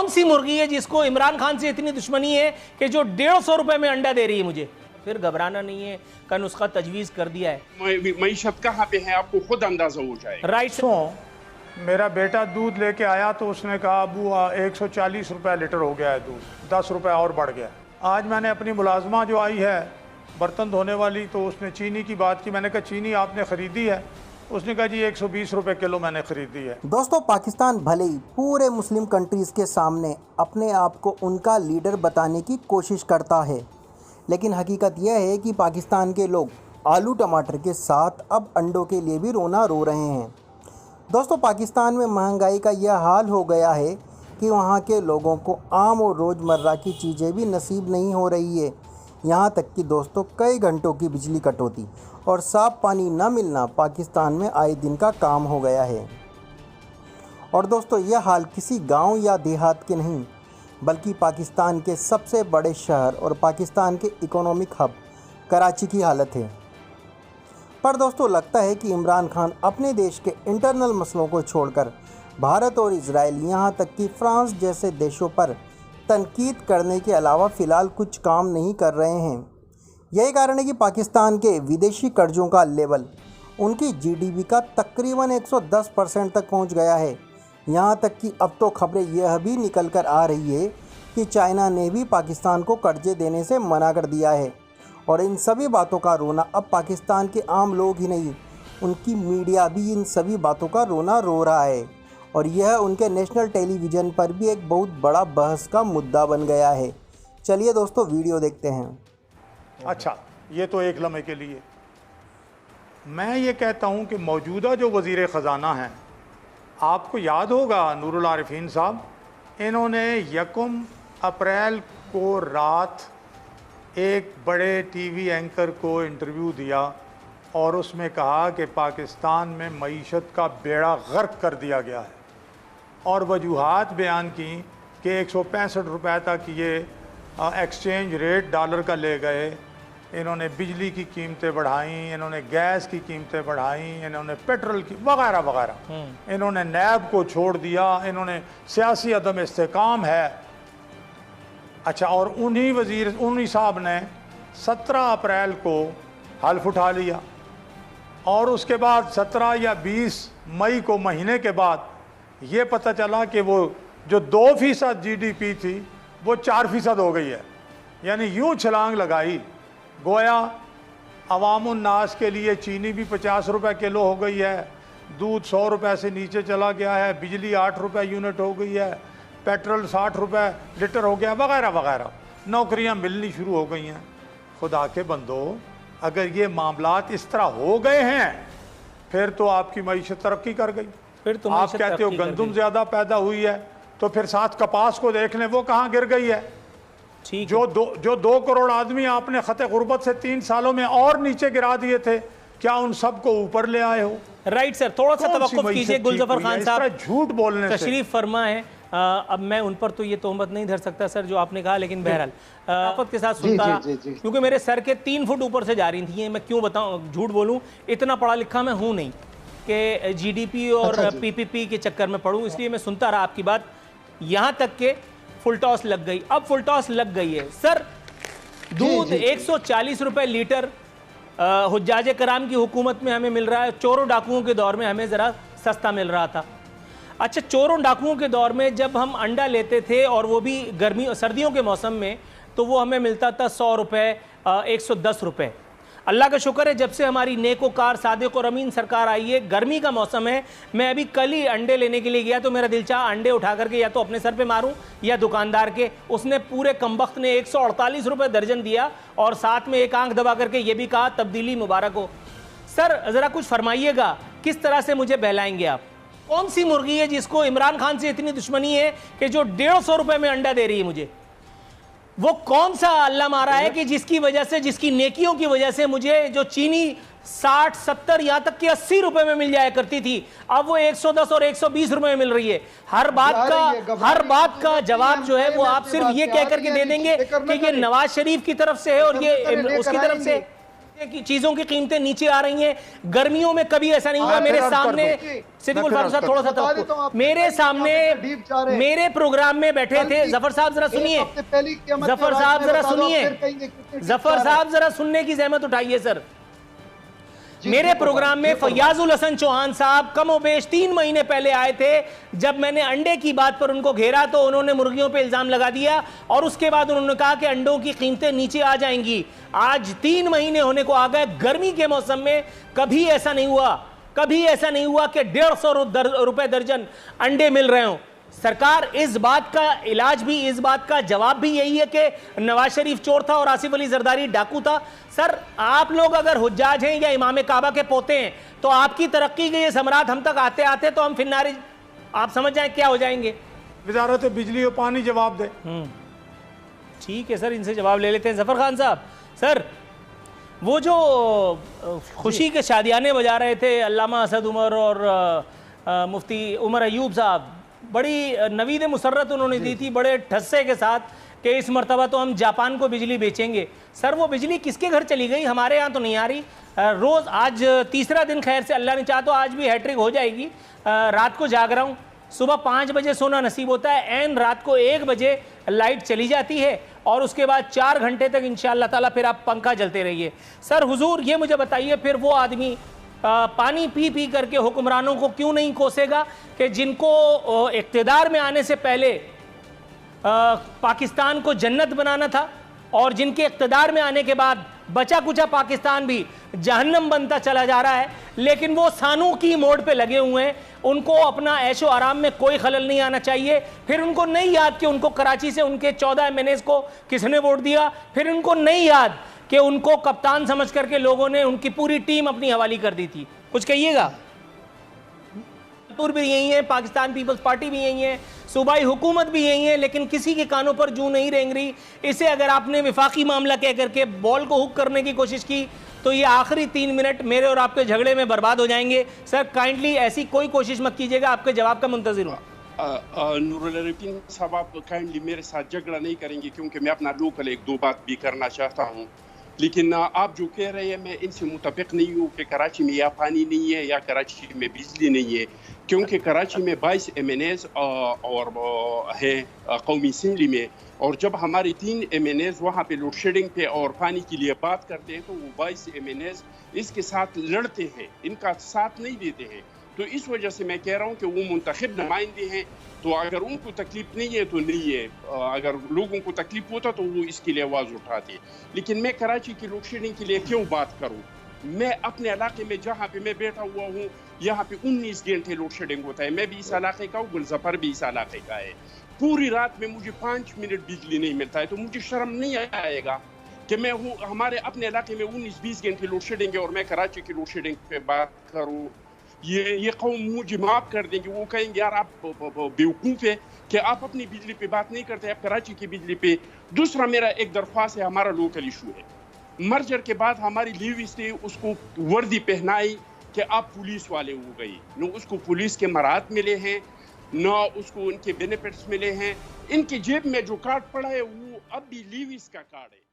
कौन सी मुर्गी है जिसको इमरान खान से इतनी दुश्मनी है कि जो 150 रुपए में अंडा दे रही है मुझे? फिर घबराना नहीं है, का नुस्खा तजवीज़ कर दिया है। मईशत कहाँ पे है आपको खुद अंदाजा हो जाए। राइट। मेरा बेटा दूध लेके आया तो उसने कहा अबू 140 रुपये लीटर हो गया है दूध, 10 रुपये और बढ़ गया। आज मैंने अपनी मुलाजमा जो आई है बर्तन धोने वाली, तो उसने चीनी की बात की। मैंने कहा चीनी आपने ख़रीदी है? उसने कहा जी 120 रुपये किलो मैंने ख़रीदी है। दोस्तों, पाकिस्तान भले ही पूरे मुस्लिम कंट्रीज़ के सामने अपने आप को उनका लीडर बताने की कोशिश करता है, लेकिन हकीकत यह है कि पाकिस्तान के लोग आलू टमाटर के साथ अब अंडों के लिए भी रोना रो रहे हैं। दोस्तों, पाकिस्तान में महंगाई का यह हाल हो गया है कि वहाँ के लोगों को आम और रोज़मर्रा की चीज़ें भी नसीब नहीं हो रही है। यहाँ तक कि दोस्तों, कई घंटों की बिजली कटौती और साफ़ पानी न मिलना पाकिस्तान में आए दिन का काम हो गया है। और दोस्तों, यह हाल किसी गांव या देहात के नहीं, बल्कि पाकिस्तान के सबसे बड़े शहर और पाकिस्तान के इकोनॉमिक हब कराची की हालत है। पर दोस्तों, लगता है कि इमरान खान अपने देश के इंटरनल मसलों को छोड़कर भारत और इजराइल, यहाँ तक कि फ्रांस जैसे देशों पर तनकीद करने के अलावा फ़िलहाल कुछ काम नहीं कर रहे हैं। यही कारण है कि पाकिस्तान के विदेशी कर्ज़ों का लेवल उनकी जीडीपी का तकरीबन 110% तक पहुंच गया है। यहाँ तक कि अब तो खबरें यह भी निकल कर आ रही है कि चाइना ने भी पाकिस्तान को कर्जे देने से मना कर दिया है। और इन सभी बातों का रोना अब पाकिस्तान के आम लोग ही नहीं, उनकी मीडिया भी इन सभी बातों का रोना रो रहा है। और यह उनके नेशनल टेलीविज़न पर भी एक बहुत बड़ा बहस का मुद्दा बन गया है। चलिए दोस्तों, वीडियो देखते हैं। अच्छा, ये तो एक लम्हे के लिए। मैं ये कहता हूँ कि मौजूदा जो वज़ीर ख़ज़ाना हैं, आपको याद होगा नूरुल आरिफीन साहब, इन्होंने 1 अप्रैल को रात एक बड़े टीवी एंकर को इंटरव्यू दिया और उसमें कहा कि पाकिस्तान में मईशत का बेड़ा गर्क कर दिया गया है, और वजूहात बयान की कि 165 रुपये तक ये एक्सचेंज रेट डॉलर का ले गए। इन्होंने बिजली की कीमतें बढ़ाई, इन्होंने गैस की कीमतें बढ़ाई, इन्होंने पेट्रोल की वगैरह वगैरह, इन्होंने नैब को छोड़ दिया, इन्होंने सियासी अदम इस्तेकाम है। अच्छा, और उन्हीं साहब ने 17 अप्रैल को हल्फ उठा लिया, और उसके बाद 17 या 20 मई को, महीने के बाद, ये पता चला कि वो जो 2% जीडीपी थी वो 4% हो गई है। यानी यूँ छलांग लगाई गोया अवामुन्नास के लिए चीनी भी 50 रुपये किलो हो गई है, दूध 100 रुपये से नीचे चला गया है, बिजली 8 रुपये यूनिट हो गई है, पेट्रोल 60 रुपये लीटर हो गया, वगैरह वगैरह। नौकरियां मिलनी शुरू हो गई हैं। खुदा के बंदो, अगर ये मामलात इस तरह हो गए हैं, फिर तो आपकी मईशत तरक्की कर गई। फिर तो आप कहते हो गंदम ज़्यादा पैदा हुई है, तो फिर साथ कपास को देख लें, वो कहाँ गिर गई है। जो 2 करोड़ आदमी आपने खते गुर्बत से 3 सालों में और नीचे गिरा दिए थे, क्या उन सबको ऊपर ले आए हो? राइट सर, थोड़ा सा तवक्कुफ कीजिए। गुलजफर खान साहब झूठ बोलने से तशरीफ फरमा है। अब मैं उन पर तो ये तोहमत नहीं धर सकता सर जो आपने कहा, लेकिन बहरहाल आफत के साथ सुनता रहा, क्योंकि मेरे सर के 3 फुट ऊपर से जा रही थी। मैं क्यों बताऊं, झूठ बोलूं, इतना पढ़ा लिखा मैं हूं नहीं कि जीडीपी और पीपीपी के चक्कर में पढ़ूं, इसलिए मैं सुनता रहा आपकी बात, यहाँ तक के फुल टॉस लग गई। अब फुल टॉस लग गई है सर। दूध 140 रुपए लीटर हुज्जाज कराम की हुकूमत में हमें मिल रहा है, चोरों डाकुओं के दौर में हमें ज़रा सस्ता मिल रहा था। अच्छा, चोरों डाकुओं के दौर में जब हम अंडा लेते थे, और वो भी गर्मी सर्दियों के मौसम में, तो वो हमें मिलता था 100 रुपये, 110 रुपये। अल्लाह का शुक्र है, जब से हमारी नेकोकार सादिक और अमीन सरकार आई है, गर्मी का मौसम है, मैं अभी कल ही अंडे लेने के लिए गया तो मेरा दिल चाहा अंडे उठा करके या तो अपने सर पे मारूं या दुकानदार के। उसने पूरे कमबख्त ने 148 रुपये दर्जन दिया, और साथ में एक आंख दबा करके ये भी कहा तब्दीली मुबारक हो। सर ज़रा कुछ फरमाइएगा, किस तरह से मुझे बहलाएंगे आप? कौन सी मुर्गी है जिसको इमरान खान से इतनी दुश्मनी है कि जो 150 रुपये में अंडा दे रही है मुझे? वो कौन सा अल्लाह मारा है कि जिसकी वजह से, जिसकी नेकियों की वजह से मुझे जो चीनी 60, 70, यहाँ तक कि 80 रुपए में मिल जाया करती थी, अब वो 110 और 120 रुपए में मिल रही है। हर बात का जवाब जो है वो आप सिर्फ ये कह करके दे देंगे कि ये नवाज शरीफ की तरफ से है और ये उसकी तरफ से। की चीजों की कीमतें नीचे आ रही हैं। गर्मियों में कभी ऐसा नहीं हुआ। मेरे सामने सिद्दीकुल फारूक साहब थोड़ा सा मेरे सामने मेरे प्रोग्राम में बैठे थे। जफर साहब जरा सुनिए, जफर साहब जरा सुनिए, जफर साहब जरा सुनने की जहमत उठाइए सर। मेरे प्रोग्राम में फयाजुल हसन चौहान साहब कमोबेश 3 महीने पहले आए थे। जब मैंने अंडे की बात पर उनको घेरा तो उन्होंने मुर्गियों पे इल्जाम लगा दिया और उसके बाद उन्होंने कहा कि अंडों की कीमतें नीचे आ जाएंगी। आज 3 महीने होने को आ गए। गर्मी के मौसम में कभी ऐसा नहीं हुआ, कभी ऐसा नहीं हुआ कि 150 रुपए दर्जन अंडे मिल रहे हों। सरकार इस बात का इलाज भी, इस बात का जवाब भी यही है कि नवाज शरीफ चोर था और आसिफ अली जरदारी डाकू था। सर आप लोग अगर हुज्जाज हैं या इमाम काबा के पोते हैं तो आपकी तरक्की के ये सम्राट हम तक आते आते तो हम फिन्नारी, आप समझ जाएं क्या हो जाएंगे। वजारत बिजली और पानी जवाब दे। ठीक है सर, इनसे जवाब ले लेते हैं। जफर खान साहब, सर वो जो खुशी के शादियाने बजा रहे थे अल्लामा असद उमर और मुफ्ती उमर अयूब साहब, बड़ी नवीद मुसर्रत उन्होंने दी थी बड़े ठस्से के साथ कि इस मरतबा तो हम जापान को बिजली बेचेंगे। सर वो बिजली किसके घर चली गई? हमारे यहाँ तो नहीं आ रही। रोज़ आज तीसरा दिन खैर से अल्लाह ने चाहा तो आज भी हैट्रिक हो जाएगी। रात को जाग रहा हूँ, सुबह 5 बजे सोना नसीब होता है, एन रात को 1 बजे लाइट चली जाती है और उसके बाद 4 घंटे तक इंशाअल्लाह ताला फिर आप पंखा जलते रहिए। सर हुजूर ये मुझे बताइए, फिर वो आदमी पानी पी पी करके हुक्मरानों को क्यों नहीं कोसेगा कि जिनको इक़्तिदार में आने से पहले पाकिस्तान को जन्नत बनाना था और जिनके इक़्तिदार में आने के बाद बचा कुचा पाकिस्तान भी जहन्नम बनता चला जा रहा है, लेकिन वो सानू की मोड़ पे लगे हुए हैं। उनको अपना ऐशो आराम में कोई खलल नहीं आना चाहिए। फिर उनको नहीं याद कि उनको कराची से उनके 14 MNAs को किसने वोट दिया। फिर उनको नहीं याद कि उनको कप्तान समझ करके लोगों ने उनकी पूरी टीम अपनी हवाली कर दी थी। कुछ कहिएगा। भी यही है, पाकिस्तान पीपल्स पार्टी भी यही है, सूबाई हुकूमत भी यही है, लेकिन किसी के कानों पर जूं नहीं रेंग रही। इसे अगर आपने विफाकी मामला कह करके बॉल को हुक करने की कोशिश की तो ये आखिरी 3 मिनट मेरे और आपके झगड़े में बर्बाद हो जाएंगे। सर काइंडली ऐसी कोई कोशिश मत कीजिएगा, आपके जवाब का मुंतजिर हूँ। नूरुल आरिफीन साहब, आप काइंडली मेरे साथ झगड़ा नहीं करेंगे क्योंकि मैं अपना लोकल 1-2 बात भी करना चाहता हूँ। लेकिन आप जो कह रहे हैं मैं इनसे मुतफिक नहीं हूँ कि कराची में या पानी नहीं है या कराची में बिजली नहीं है, क्योंकि कराची में 22 MNAs और हैं कौमी असम्बली में, और जब हमारे 3 MNAs वहाँ पे लोड शेडिंग पे और पानी के लिए बात करते हैं तो वो 22 MNAs इसके साथ लड़ते हैं, इनका साथ नहीं देते हैं। तो इस वजह से मैं कह रहा हूँ कि वो मुंतखब नुमाइंदे हैं, तो अगर उनको तकलीफ नहीं है तो नहीं है, अगर लोगों को तकलीफ होता तो वो इसके लिए आवाज़ उठाते। लेकिन मैं कराची की लोड शेडिंग के लिए क्यों बात करूँ? मैं अपने इलाके में जहाँ पे मैं बैठा हुआ हूँ यहाँ पे 19 घंटे लोड शेडिंग होता है। मैं भी इस इलाके का हूँ, गुलजफर भी इस इलाके का है। पूरी रात में मुझे 5 मिनट बिजली नहीं मिलता है, तो मुझे शर्म नहीं आएगा कि मैं हूँ हमारे अपने इलाके में 19-20 घंटे लोड शेडिंग है और मैं कराची की लोड शेडिंग पे बात करूँ? ये कौम मुझे माफ कर देंगे, वो कहेंगे यार आप बेवकूफ़ है कि आप अपनी बिजली पे बात नहीं करते, आप कराची की बिजली पे। दूसरा मेरा एक दरख्वास्त है, हमारा लोकल इशू है। मर्जर के बाद हमारी लीव से उसको वर्दी पहनाई कि आप पुलिस वाले हो गई, न उसको पुलिस के मराहत मिले हैं न उसको उनके बेनिफिट्स मिले हैं। इनके जेब में जो कार्ड पड़ा है वो अब भी लीविस का कार्ड है।